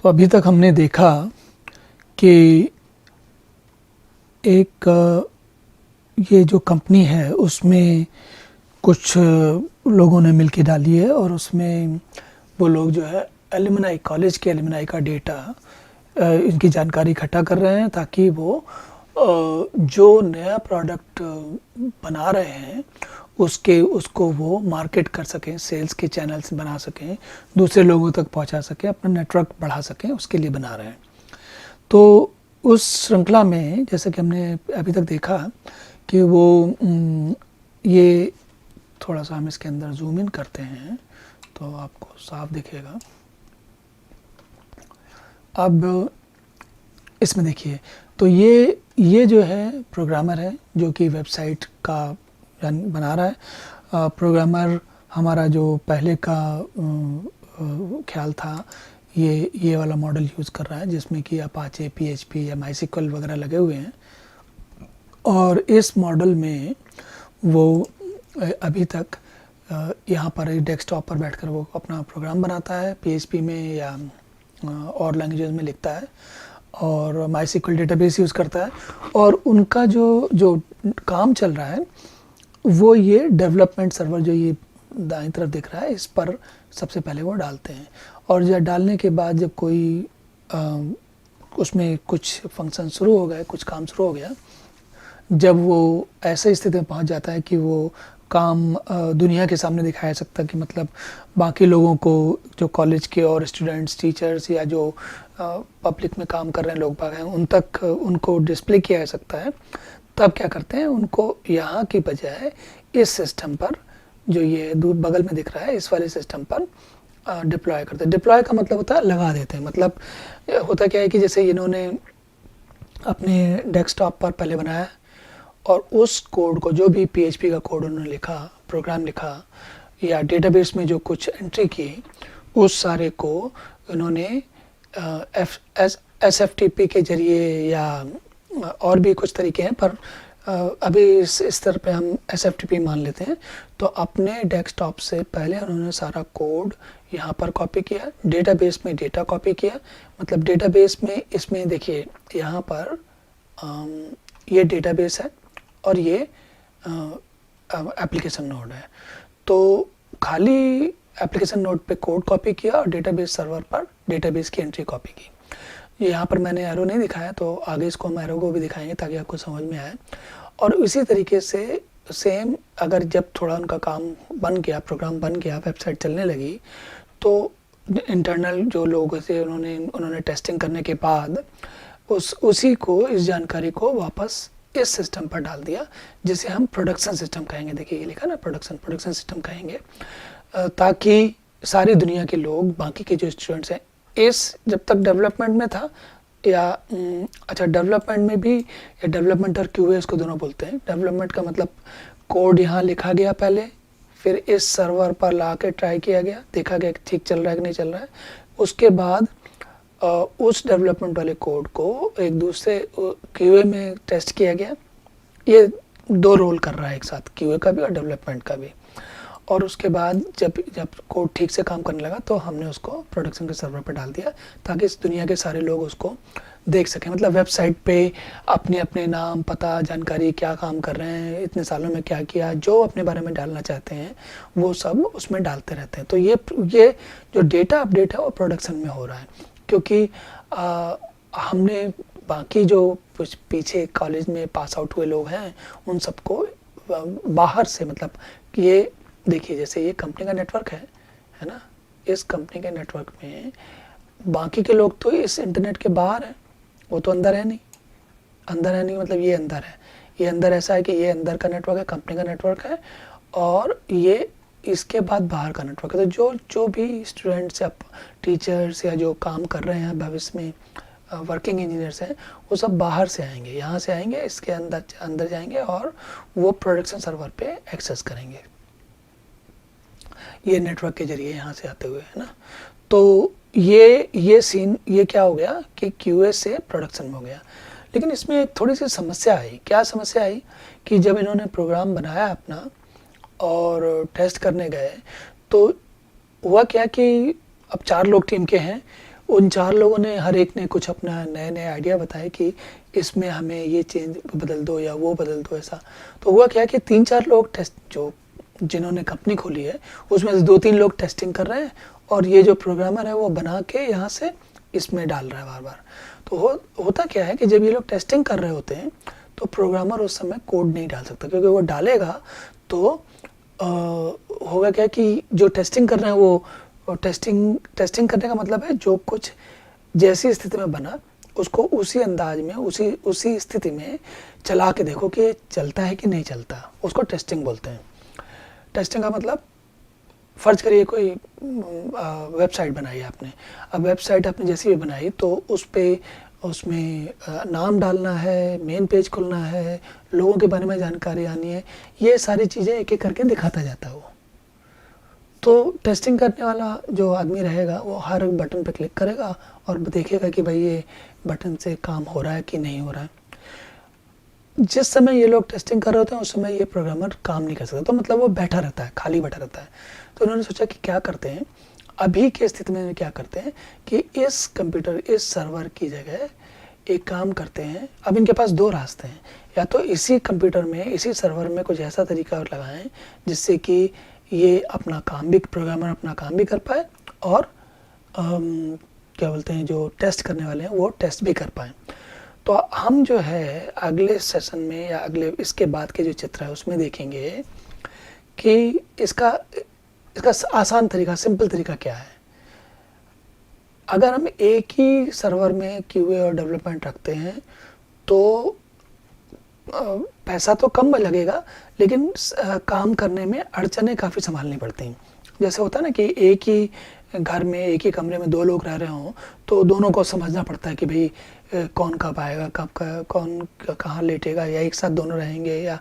तो अभी तक हमने देखा कि एक ये जो कंपनी है उसमें कुछ लोगों ने मिलके डाली है और उसमें वो लोग जो है एलुमनाई, कॉलेज के एलुमनाई का डेटा, इनकी जानकारी इकट्ठा कर रहे हैं ताकि वो जो नया प्रोडक्ट बना रहे हैं उसको वो मार्केट कर सकें, सेल्स के चैनल्स बना सकें, दूसरे लोगों तक पहुंचा सकें, अपना नेटवर्क बढ़ा सकें, उसके लिए बना रहे हैं। तो उस श्रृंखला में जैसा कि हमने अभी तक देखा कि वो ये थोड़ा सा हम इसके अंदर जूम इन करते हैं तो आपको साफ दिखेगा। अब इसमें देखिए, तो ये जो है प्रोग्रामर है जो कि वेबसाइट का बना रहा है। प्रोग्रामर हमारा जो पहले का ख्याल था ये वाला मॉडल यूज़ कर रहा है जिसमें कि अपाचे, पीएचपी या माइस्क्ल वगैरह लगे हुए हैं। और इस मॉडल में वो अभी तक यहाँ पर डेस्कटॉप पर बैठकर वो अपना प्रोग्राम बनाता है, पीएचपी में या और लैंग्वेजेस में लिखता है और माइस्क्ल डेटाबेस यूज़ करता है। और उनका जो काम चल रहा है वो ये डेवलपमेंट सर्वर जो ये दाईं तरफ दिख रहा है इस पर सबसे पहले वो डालते हैं। और जब डालने के बाद जब कोई उसमें कुछ फंक्शन शुरू हो गए, कुछ काम शुरू हो गया, जब वो ऐसे स्थिति में पहुंच जाता है कि वो काम दुनिया के सामने दिखाया सकता, कि मतलब बाकी लोगों को, जो कॉलेज के और स्टूडेंट्स, टीचर्स या जो पब्लिक में काम कर रहे हैं लोग बाग हैं, उन तक उनको डिस्प्ले किया जा सकता है, तब क्या करते हैं, उनको यहाँ की बजाय इस सिस्टम पर, जो ये दूर बगल में दिख रहा है, इस वाले सिस्टम पर डिप्लॉय करते हैं। डिप्लॉय का मतलब होता है लगा देते हैं। मतलब होता क्या है कि जैसे इन्होंने अपने डेस्कटॉप पर पहले बनाया और उस कोड को, जो भी पीएचपी का कोड उन्होंने लिखा, प्रोग्राम लिखा या डेटाबेस में जो कुछ एंट्री की, उस सारे को उन्होंने एसएफटीपी के जरिए या और भी कुछ तरीके हैं, पर अभी इस स्तर पे हम एसएफटीपी मान लेते हैं। तो अपने डेस्कटॉप से पहले उन्होंने सारा कोड यहाँ पर कॉपी किया, डेटाबेस में डेटा कॉपी किया। मतलब डेटाबेस में, इसमें देखिए यहाँ पर ये डेटाबेस है और ये एप्लीकेशन नोड है। तो खाली एप्लीकेशन नोड पे कोड कॉपी किया और डेटाबेस सर्वर पर डेटाबेस की एंट्री कॉपी की। यहाँ पर मैंने एरो नहीं दिखाया, तो आगे इसको हम एरो को भी दिखाएंगे ताकि आपको समझ में आए। और इसी तरीके से सेम, अगर जब थोड़ा उनका काम बन गया, प्रोग्राम बन गया, वेबसाइट चलने लगी, तो इंटरनल जो लोग थे उन्होंने टेस्टिंग करने के बाद उसी को, इस जानकारी को वापस इस सिस्टम पर डाल दिया, जिसे हम प्रोडक्शन सिस्टम कहेंगे। देखिए ये लिखा ना, प्रोडक्शन सिस्टम कहेंगे, ताकि सारी दुनिया के लोग, बाकी के जो स्टूडेंट्स हैं, इस जब तक डेवलपमेंट में था या अच्छा डेवलपमेंट में भी, या डेवलपमेंट और क्यूए इसको दोनों बोलते हैं। डेवलपमेंट का मतलब कोड यहाँ लिखा गया पहले, फिर इस सर्वर पर ला के ट्राई किया गया, देखा गया कि ठीक चल रहा है कि नहीं चल रहा है। उसके बाद उस डेवलपमेंट वाले कोड को एक दूसरे क्यूए में टेस्ट किया गया। ये दो रोल कर रहा है एक साथ, क्यूए का भी और डेवलपमेंट का भी। और उसके बाद जब कोड ठीक से काम करने लगा तो हमने उसको प्रोडक्शन के सर्वर पर डाल दिया, ताकि इस दुनिया के सारे लोग उसको देख सकें। मतलब वेबसाइट पे अपने अपने नाम, पता, जानकारी, क्या काम कर रहे हैं, इतने सालों में क्या किया, जो अपने बारे में डालना चाहते हैं वो सब उसमें डालते रहते हैं। तो ये जो डेटा अपडेट है वो प्रोडक्शन में हो रहा है, क्योंकि हमने बाकी जो पीछे कॉलेज में पास आउट हुए लोग हैं उन सबको बाहर से, मतलब ये देखिए जैसे ये कंपनी का नेटवर्क है ना, इस कंपनी के नेटवर्क में बाकी के लोग तो इस इंटरनेट के बाहर हैं, वो तो अंदर है नहीं। अंदर है नहीं मतलब ये अंदर है, ये अंदर ऐसा है कि ये अंदर का नेटवर्क है, कंपनी का नेटवर्क है, और ये इसके बाद बाहर का नेटवर्क है। तो जो भी स्टूडेंट्स या टीचर्स या जो काम कर रहे हैं भविष्य में, वर्किंग इंजीनियर्स हैं, वो सब बाहर से आएंगे, यहाँ से आएंगे, इसके अंदर जाएंगे और वो प्रोडक्शन सर्वर पे एक्सेस करेंगे, ये नेटवर्क के जरिए यहाँ से आते हुए, है ना। तो ये सीन, ये क्या हो गया कि क्यूए से प्रोडक्शन में हो गया। लेकिन इसमें एक थोड़ी सी समस्या आई। क्या समस्या आई कि जब इन्होंने प्रोग्राम बनाया अपना और टेस्ट करने गए, तो हुआ क्या कि अब 4 लोग टीम के हैं, उन 4 लोगों ने हर एक ने कुछ अपना नए-नए आइडिया बताए कि इसमें हमें ये चेंज बदल दो या वो बदल दो ऐसा। तो हुआ क्या कि 3-4 लोग टेस्ट जो जिन्होंने कंपनी खोली है उसमें से 2-3 लोग टेस्टिंग कर रहे हैं और ये जो प्रोग्रामर है वो बना के यहाँ से इसमें डाल रहा है बार-बार। तो होता क्या है कि जब ये लोग टेस्टिंग कर रहे होते हैं तो प्रोग्रामर उस समय कोड नहीं डाल सकता, क्योंकि वो डालेगा तो होगा क्या कि जो टेस्टिंग कर रहे हैं वो टेस्टिंग करने का मतलब है जो कुछ जैसी स्थिति में बना उसको उसी अंदाज में उसी स्थिति में चला के देखो कि चलता है कि नहीं चलता, उसको टेस्टिंग बोलते हैं। टेस्टिंग का मतलब फ़र्ज़ करिए कोई वेबसाइट बनाई है आपने। अब वेबसाइट आपने जैसी भी बनाई तो उसमें नाम डालना है, मेन पेज खुलना है, लोगों के बारे में जानकारी आनी है, ये सारी चीज़ें एक-एक करके दिखाता जाता है वो। तो टेस्टिंग करने वाला जो आदमी रहेगा वो हर बटन पे क्लिक करेगा और देखेगा कि भाई ये बटन से काम हो रहा है कि नहीं हो रहा है। जिस समय ये लोग टेस्टिंग कर रहे होते हैं उस समय ये प्रोग्रामर काम नहीं कर सकता, तो मतलब वो बैठा रहता है, खाली बैठा रहता है। तो उन्होंने सोचा कि क्या करते हैं, अभी की स्थिति में क्या करते हैं कि इस सर्वर की जगह एक काम करते हैं। अब इनके पास 2 रास्ते हैं, या तो इसी कंप्यूटर में इसी सर्वर में कुछ ऐसा तरीका लगाएं जिससे कि ये प्रोग्रामर अपना काम भी कर पाए और क्या बोलते हैं जो टेस्ट करने वाले हैं वो टेस्ट भी कर पाएँ। तो हम जो है अगले सेशन में या अगले इसके बाद के जो चित्र है उसमें देखेंगे कि इसका आसान तरीका, सिंपल तरीका क्या है। अगर हम एक ही सर्वर में QA और डेवलपमेंट रखते हैं तो पैसा तो कम लगेगा, लेकिन काम करने में अड़चनें काफ़ी संभालनी पड़ती हैं। जैसे होता है ना कि एक ही घर में एक ही कमरे में 2 लोग रह रहे हों तो दोनों को समझना पड़ता है कि भाई कौन कब आएगा, कौन कहाँ लेटेगा, या एक साथ दोनों रहेंगे, या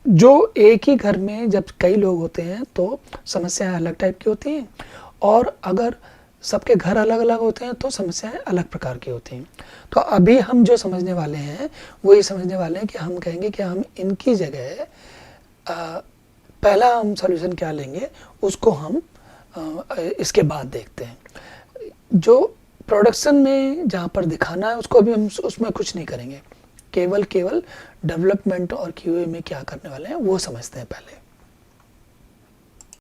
जो एक ही घर में जब कई लोग होते हैं तो समस्याएं अलग टाइप की होती हैं, और अगर सबके घर अलग अलग होते हैं तो समस्याएं अलग प्रकार की होती हैं। तो अभी हम जो समझने वाले हैं वो ये समझने वाले हैं कि हम कहेंगे कि हम इनकी जगह पहला हम सॉल्यूशन क्या लेंगे उसको हम इसके बाद देखते हैं। जो प्रोडक्शन में जहाँ पर दिखाना है उसको अभी हम उसमें कुछ नहीं करेंगे, केवल डेवलपमेंट और QA में क्या करने वाले हैं वो समझते हैं पहले।